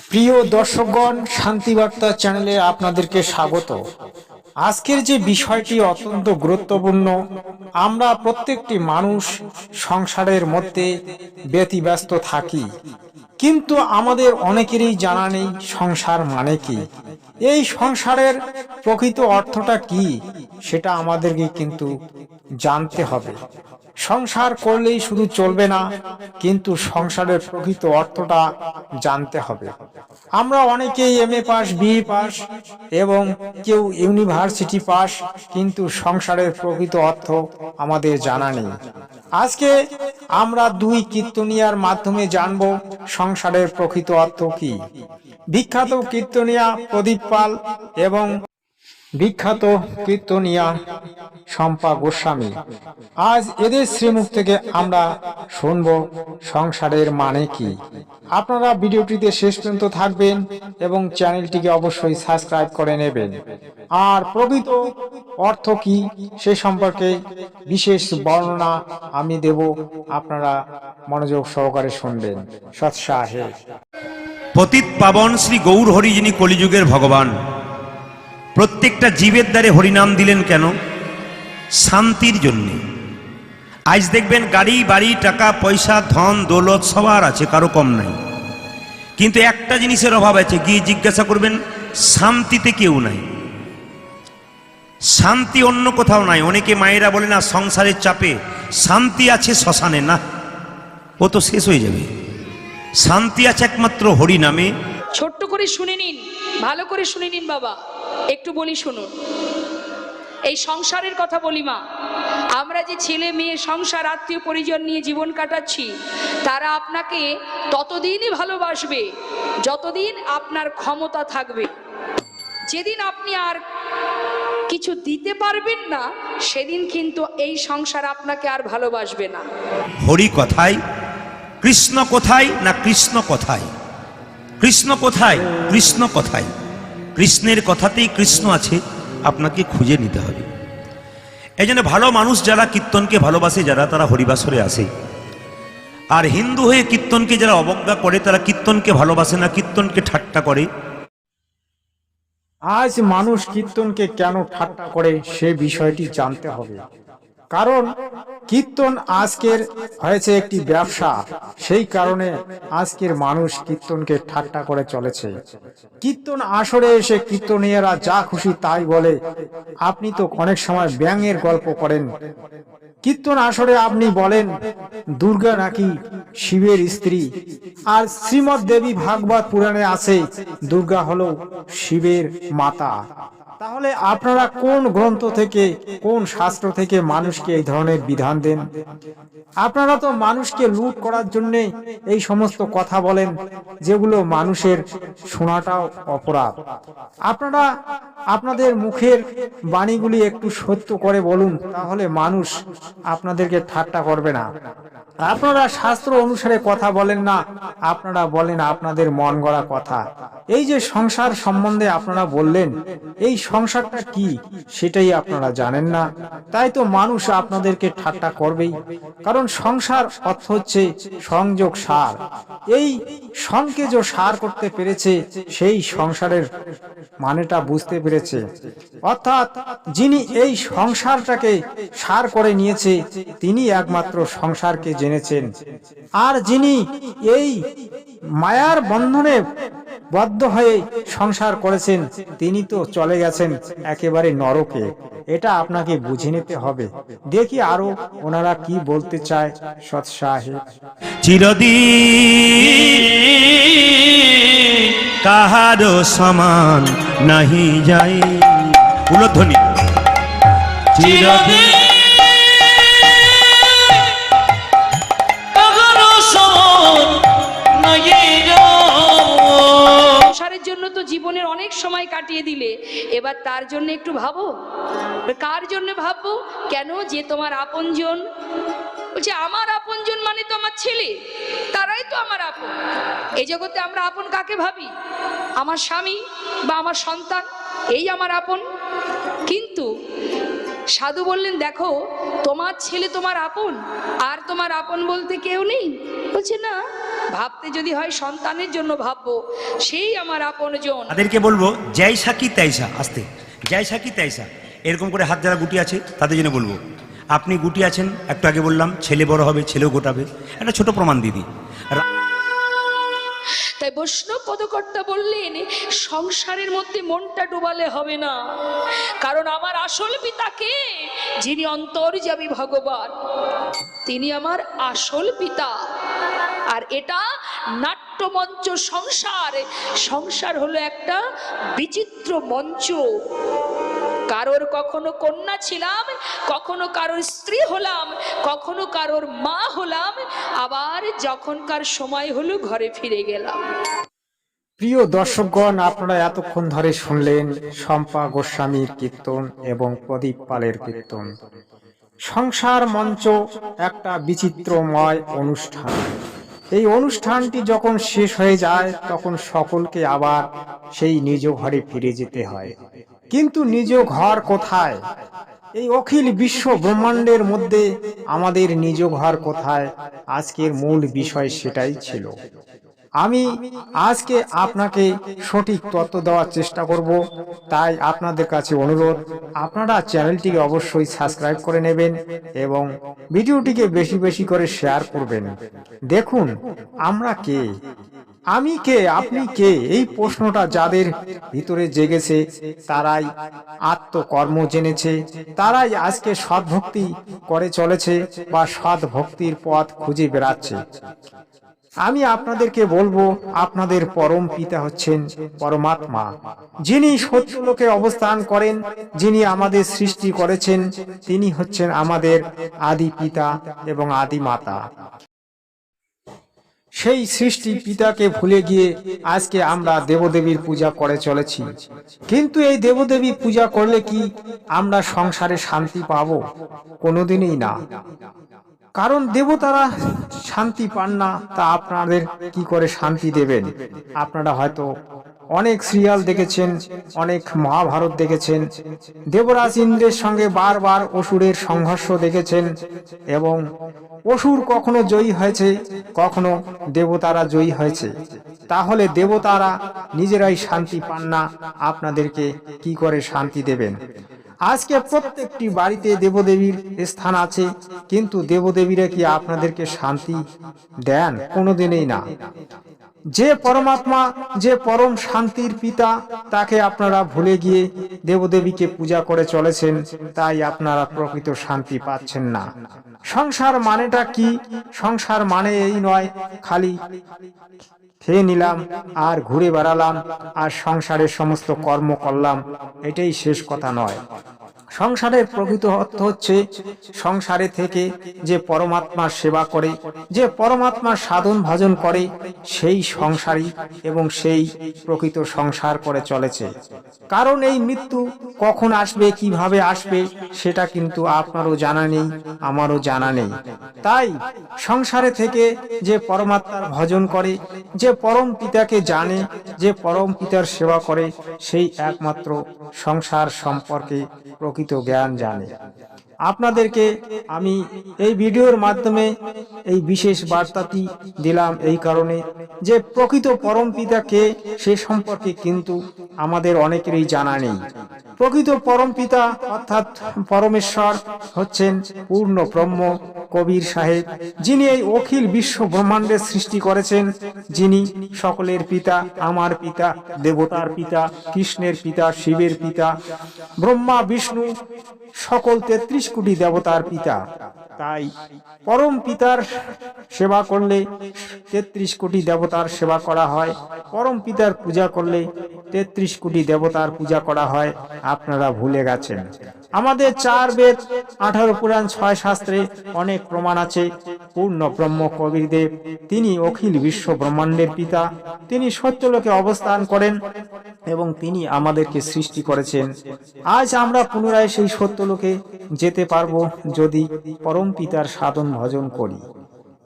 প্রিয় দর্শকগণ, শান্তিবার্তা চ্যানেলে আপনাদেরকে স্বাগত। আজকের যে বিষয়টি অত্যন্ত গুরুত্বপূর্ণ। আমরা প্রত্যেকটি মানুষ সংসারের মধ্যে ব্যতিব্যস্ত থাকি, কিন্তু আমাদের অনেকেরই জানা নেই সংসার মানে কি, এই সংসারের প্রকৃত অর্থটা কি সেটা আমাদেরকে কিন্তু জানতে হবে। সংসার করলেই শুধু চলবে না, কিন্তু সংসারের প্রকৃত অর্থটা জানতে হবে। আমরা অনেকেই এমএ পাস, বিএ পাস এবং কেউ ইউনিভার্সিটি পাস, কিন্তু সংসারের প্রকৃত অর্থ আমাদের জানা নেই। আজকে আমরা দুই কীর্তনিয়ার মাধ্যমে জানব সংসারের প্রকৃত অর্থ কি। বিখ্যাত কীর্তনিয়া প্রদীপ পাল এবং বিখ্যাত কীর্তনিয়া শম্পা গোস্বামী, আজ এদের শ্রীমুখ থেকে আমরা শুনব সংসারের মানে কি। আপনারা ভিডিওটিতে শেষ পর্যন্ত থাকবেন এবং চ্যানেলটিকে অবশ্যই সাবস্ক্রাইব করে নেবেন। আর প্রকৃত অর্থ কি সে সম্পর্কে বিশেষ বর্ণনা আমি দেব, আপনারা মনোযোগ সহকারে শুনবেন। সৎসাহে পতিত পাবন শ্রী গৌর হরি, যিনি কলিযুগের ভগবান, প্রত্যেকটা জীবের দ্বারে হরিনাম দিলেন কেন? শান্তির জন্যে। আজ দেখবেন গাড়ি বাড়ি টাকা পয়সা ধন দৌলত সবার আছে, কারো কম নাই, কিন্তু একটা জিনিসের অভাব আছে। গিয়ে জিজ্ঞাসা করবেন, শান্তিতে কেউ নাই। শান্তি অন্য কোথাও নাই। অনেকে মায়েরা বলে না, সংসারের চাপে শান্তি আছে শ্মশানে। না, ও তো শেষ হয়ে যাবে। শান্তি আছে একমাত্র হরি নামে। ছোট্ট করে শুনে নিন, ভালো করে শুনে নিন বাবা, একটু বলি শুনুন। এই সংসারের কথা বলি মা, আমরা যে ছেলে মেয়ে সংসার আত্মীয় পরিজন নিয়ে জীবন কাটাচ্ছি, তারা আপনাকে ততদিনই ভালোবাসবে যতদিন আপনার ক্ষমতা থাকবে। যেদিন আপনি আর কিছু দিতে পারবেন না, সেদিন কিন্তু এই সংসার আপনাকে আর ভালোবাসবে না। হরি কথায় কৃষ্ণ কোথায়? না কৃষ্ণ কথায়। কৃষ্ণ কোথায়? কৃষ্ণ কথায়। কৃষ্ণের কথাতেই কৃষ্ণ আছে, আপনাকে খুঁজে নিতে হবে। এই জন্য ভালো মানুষ যারা কীর্তনকে ভালোবাসে, যারা, তারা হরিবাসরে আসে। আর হিন্দু হয়ে কীর্তনকে যারা অবজ্ঞা করে, তারা কীর্তনকে ভালোবাসে না, কীর্তনকে ঠাট্টা করে। আজ মানুষ কীর্তনকে কেন ঠাট্টা করে সে বিষয়টি জানতে হবে। কারণ কীর্তন আজকের হয়েছে একটি ব্যবসা, সেই কারণে আজকের মানুষ কীর্তনকে ঠাট্টা করে চলেছে। কীর্তন আসরে এসে কীর্তনীয়রা যা খুশি তাই বলে। আপনি তো অনেক সময় ব্যাঙের গল্প করেন। কীর্তন আসরে আপনি বলেন দুর্গা নাকি শিবের স্ত্রী, আর শ্রীমৎ দেবী ভাগবত পুরাণে আছে দুর্গা হলো শিবের মাতা। তাহলে আপনারা কোন গ্রন্থ থেকে, কোন শাস্ত্র থেকে মানুষকে এই ধরনের বিধান দেন? আপনারা তো মানুষকে লুট করার জন্য এই সমস্ত কথা বলেন, যেগুলো মানুষের শোনাটাও অপরাধ। আপনারা আপনাদের মুখের বাণীগুলি একটু সত্য করে বলুন, তাহলে মানুষ আপনাদেরকে ঠাট্টা করবে না। আপনারা শাস্ত্র অনুসারে কথা বলেন না, আপনারা বলেন আপনাদের মন গড়া কথা। এই যে সংসার সম্বন্ধে আপনারা বললেন, এই সংসারটা কি সেটাই আপনারা জানেন না, তাই তো মানুষ আপনাদেরকে ঠাট্টা করবেই। কারণ সংসার অর্থ হচ্ছে সংযোগ সার। এই সংকে যে সার করতে পেরেছে, সেই সংসারের মানেটা বুঝতে পেরেছে। অর্থাৎ যিনি এই সংসারটাকে সার করে নিয়েছে, তিনি একমাত্র সংসারকে জেনেছেন। আর যিনি এই মায়ার বন্ধনে বদ্ধ হয়ে সংসার করেছেন, তিনি তো চলে গেছেন একেবারে নরকে। এটা আপনাকে বুঝে নিতে হবে। দেখি আরো ওনারা কি বলতে চায়। সৎসাহে চিরদিন কাহারো সমান নাহি যায়। উলধ্বনি। চিরদিন সংসারের জন্য তো জীবনের অনেক সময় কাটিয়ে দিলে, এবার তার জন্য একটু ভাবো। কার জন্য ভাববো? কেন? যে তোমার আপনজন। বলছে আমার আপনজন মানে তো আমার ছেলে, তারাই তো আমার আপন। এই জগতে আমরা আপন কাকে ভাবি? আমার স্বামী বা আমার সন্তান, এই আমার আপন। কিন্তু সাধু বললেন, দেখো তোমার ছেলে তোমার আপন, আর তোমার আপন বলতে কেউ নেই। বলছে না, ভাবতে যদি হয় সন্তানের জন্য ভাববো, সেই আমার আপনজন। তাদেরকে বলবো জয়সা কি তাইসা, আস্তে, জয়সা কি তাইসা, এরকম করে হাত যারা গুটি আছে তাদের জন্য বলবো আপনি গুটি আছেন, একটু আগে বললাম ছেলে বড় হবে, ছেলেও গোটাবে, একটা ছোট প্রমাণ দিদি। তাই বৈষ্ণব পদকর্তা বললেন সংসারের মধ্যে মনটা ডুবালে হবে না, কারণ আমার আসল পিতাকে, যিনি অন্তর্যামী ভগবান, তিনি আমার আসল পিতা। আর এটা নাট্যমঞ্চ সংসার, সংসার হলো একটা বিচিত্র মঞ্চ। কারোর কখনো কন্যা ছিলাম, কখনো কারোর স্ত্রী হলাম, কখনো কারোর মা হলাম, আবার যখনকার সময় হলো ঘরে ফিরে গেলাম। প্রিয় দর্শকগণ, আপনারা এতক্ষণ ধরে শুনলেন শম্পা গোস্বামীর কীর্তন এবং প্রদীপ পালের কীর্তন। সংসার মঞ্চ একটা বিচিত্রময় অনুষ্ঠান। এই অনুষ্ঠানটি যখন শেষ হয়ে যায় তখন সকলকে আবার সেই নিজ ঘরে ফিরে যেতে হয়। কিন্তু নিজ ঘর কোথায়? এই অখিল বিশ্ব ব্রহ্মাণ্ডের মধ্যে আমাদের নিজ ঘর কোথায়? আজকের মূল বিষয় সেটাই ছিল। আমি আজকে আপনাকে সঠিক তথ্য দেওয়ার চেষ্টা করব। তাই আপনাদের কাছে অনুরোধ, আপনারা চ্যানেলটিকে অবশ্যই সাবস্ক্রাইব করে নেবেন এবং ভিডিওটিকে বেশি বেশি করে শেয়ার করবেন। দেখুন আমরা কে, আমি কে, আপনি কে, এই প্রশ্নটা যাদের ভিতরে জেগেছে তারাই আত্মকর্ম জেনেছে, তারাই আজকে সৎভক্তি করে চলেছে বা সৎ ভক্তির পথ খুঁজে বেড়াচ্ছে। আমি আপনাদেরকে বলবো, আপনাদের পরম পিতা হচ্ছেন পরমাত্মা, যিনি সত্যলোকে অবস্থান করেন, যিনি আমাদের সৃষ্টি করেছেন, তিনি হচ্ছেন আমাদের আদি পিতা এবং আদি মাতা। সেই সৃষ্টি পিতাকে ভুলে গিয়ে আজকে আমরা দেবদেবীর পূজা করে চলেছি। কিন্তু এই দেবদেবী পূজা করলে কি আমরা সংসারে শান্তি পাবো? কোনোদিনই না। কারণ দেবতারা শান্তি পান না, তা আপনাদের কি করে শান্তি দেবেন? আপনারা হয়তো অনেক সিরিয়াল দেখেছেন, অনেক মহাভারত দেখেছেন, দেবরাজ ইন্দ্রের সঙ্গে বারবার অসুরের সংঘর্ষ দেখেছেন এবং অসুর কখনো জয়ী হয়েছে, কখনো দেবতারা জয়ী হয়েছে। তাহলে দেবতারা নিজেরাই শান্তি পান না, আপনাদেরকে কি করে শান্তি দেবেন? আজকে প্রত্যেকটি বাড়িতে দেবদেবীর স্থান আছে, কিন্তু দেবদেবীরা কি আপনাদেরকে শান্তি দেন? কোনোদিনই না। যে পরমাত্মা, যে পরম শান্তির পিতা, তাকে আপনারা ভুলে গিয়ে দেবদেবীকে পূজা করে চলেছেন, তাই আপনারা প্রকৃত শান্তি পাচ্ছেন না। সংসার মানেটা কি? সংসার মানে এই নয় খালি খেয়ে নিলাম আর ঘুরে বেড়ালাম আর সংসারের সমস্ত কর্ম করলাম, এটাই শেষ কথা নয়। সংসারের প্রকৃত অর্থ হচ্ছে সংসারে থেকে যে পরমাত্মার সেবা করে, যে পরমাত্মার সাধন ভজন করে, সেই সংসারী এবং সেই প্রকৃত সংসার করে চলেছে। কারণ এই মৃত্যু কখন আসবে, কিভাবে আসবে, সেটা কিন্তু আপনারও জানা নেই, আমারও জানা নেই। তাই সংসারে থেকে যে পরমাত্মার ভজন করে, যে পরম পিতাকে জানে, যে পরম পিতার সেবা করে, সেই একমাত্র সংসার সম্পর্কে প্রকৃত জ্ঞান জানে। আপনাদেরকে আমি এই ভিডিওর মাধ্যমে এই বিশেষ বার্তাটি দিলাম এই কারণে যে প্রকৃত পরম পিতা কে সে সম্পর্কে কিন্তু আমাদের অনেকেরই জানা নেই। প্রকৃত পরম পিতা অর্থাৎ পরমেশ্বর হচ্ছেন পূর্ণ ব্রহ্ম কবির সাহেব, যিনি এই অখিল বিশ্ব ব্রহ্মাণ্ডের সৃষ্টি করেছেন, যিনি সকলের পিতা, আমার পিতা, দেবতার পিতা, কৃষ্ণের পিতা, শিবের পিতা, ব্রহ্মা বিষ্ণু সকল ৩৩ কোটি দেবতার পিতা। তাই পরম পিতার সেবা করলে ৩৩ কোটি দেবতার সেবা করা হয়, পরম পিতার পূজা করলে ৩৩ কোটি দেবতার পূজা করা হয়। আপনারা ভুলে গেছেন। আমাদের ৪ বেদ, ১৮ পুরাণ, ৬ শাস্ত্রে অনেক প্রমাণ আছে। পূর্ণ ব্রহ্ম কবিরদেব, তিনি অখিল বিশ্ব ব্রহ্মাণ্ডের পিতা, তিনি সত্যলোকে অবস্থান করেন এবং তিনি আমাদেরকে সৃষ্টি করেছেন। আজ আমরা পুনরায় সেই সত্যলোকে যেতে পারবো যদি পরম পিতার সাধন ভজন করি,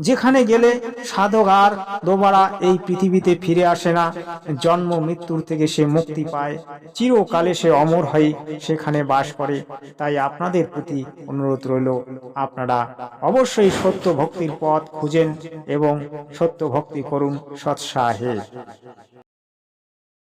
যেখানে গেলে সাধক আর দোবারা এই পৃথিবীতে ফিরে আসে না, জন্ম মৃত্যুর থেকে সে মুক্তি পায়, চিরকালে সে অমর হয়ে সেখানে বাস করে। তাই আপনাদের প্রতি অনুরোধ রইল, আপনারা অবশ্যই সত্য ভক্তির পথ খুঁজেন এবং সত্য ভক্তি করুন সৎসাহে।